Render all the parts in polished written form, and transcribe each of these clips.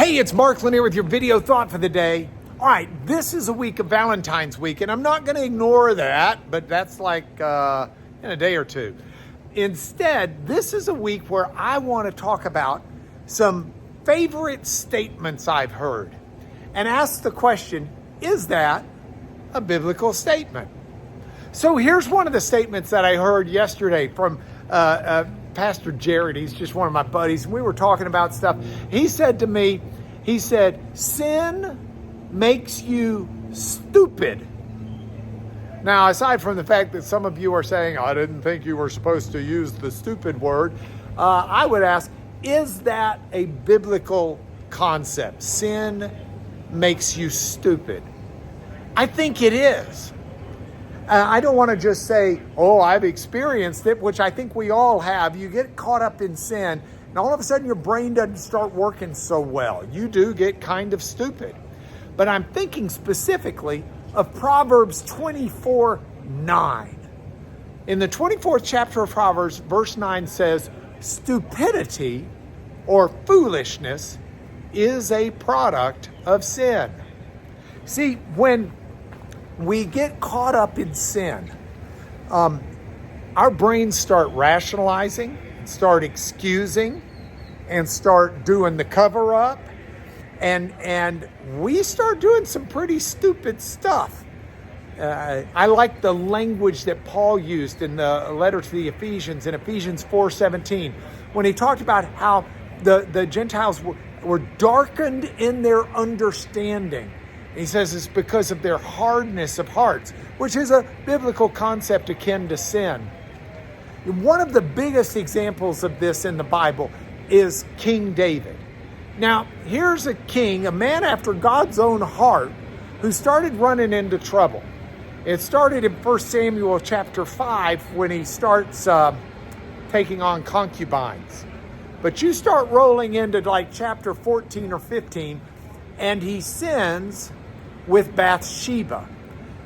Hey, it's Mark Lanier with your video thought for the day. All right, this is a week of Valentine's week, and I'm not going to ignore that, but that's like in a day or two. Instead, this is a week where I want to talk about some favorite statements I've heard and ask the question, is that a biblical statement? So here's one of the statements that I heard yesterday from Pastor Jared. He's just one of my buddies, and we were talking about stuff. He said to me, sin makes you stupid. Now, aside from the fact that some of you are saying, I didn't think you were supposed to use the stupid word, I would ask, is that a biblical concept? Sin makes you stupid. I think it is. I don't want to just say, oh, I've experienced it, which I think we all have. You get caught up in sin, and all of a sudden your brain doesn't start working so well. You do get kind of stupid. But I'm thinking specifically of Proverbs 24:9. In the 24th chapter of Proverbs, verse 9 says, stupidity or foolishness is a product of sin. See, when we get caught up in sin, our brains start rationalizing, start excusing, and start doing the cover-up, and we start doing some pretty stupid stuff. I like the language that Paul used in the letter to the Ephesians, in Ephesians 4:17, when he talked about how the Gentiles were darkened in their understanding. He says it's because of their hardness of hearts, which is a biblical concept akin to sin. One of the biggest examples of this in the Bible is King David. Now, here's a king, a man after God's own heart, who started running into trouble. It started in 1 Samuel chapter 5 when he starts taking on concubines. But you start rolling into like chapter 14 or 15, and he sins with Bathsheba.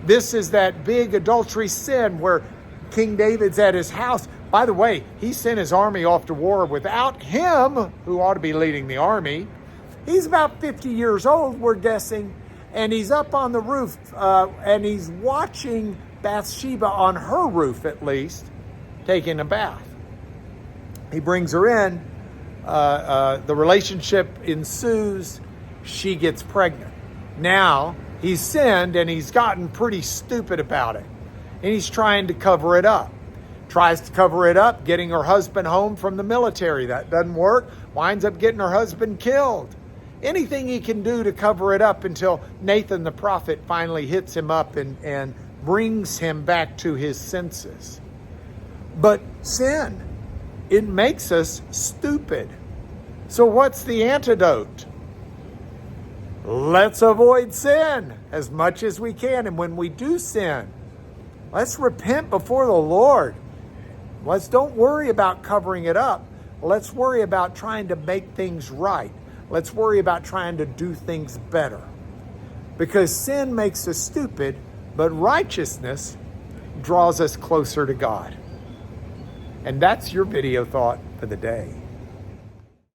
This is that big adultery sin where King David's at his house. By the way, he sent his army off to war without him, who ought to be leading the army. He's about 50 years old, we're guessing, and he's up on the roof, and he's watching Bathsheba on her roof, at least, taking a bath. He brings her in. The relationship ensues. She gets pregnant. Now, he's sinned, and he's gotten pretty stupid about it. And he's trying to cover it up. Tries to cover it up, getting her husband home from the military. That doesn't work. Winds up getting her husband killed. Anything he can do to cover it up until Nathan the prophet finally hits him up and brings him back to his senses. But sin, it makes us stupid. So what's the antidote? Let's avoid sin as much as we can. And when we do sin, let's repent before the Lord. Don't worry about covering it up. Let's worry about trying to make things right. Let's worry about trying to do things better. Because sin makes us stupid, but righteousness draws us closer to God. And that's your video thought for the day.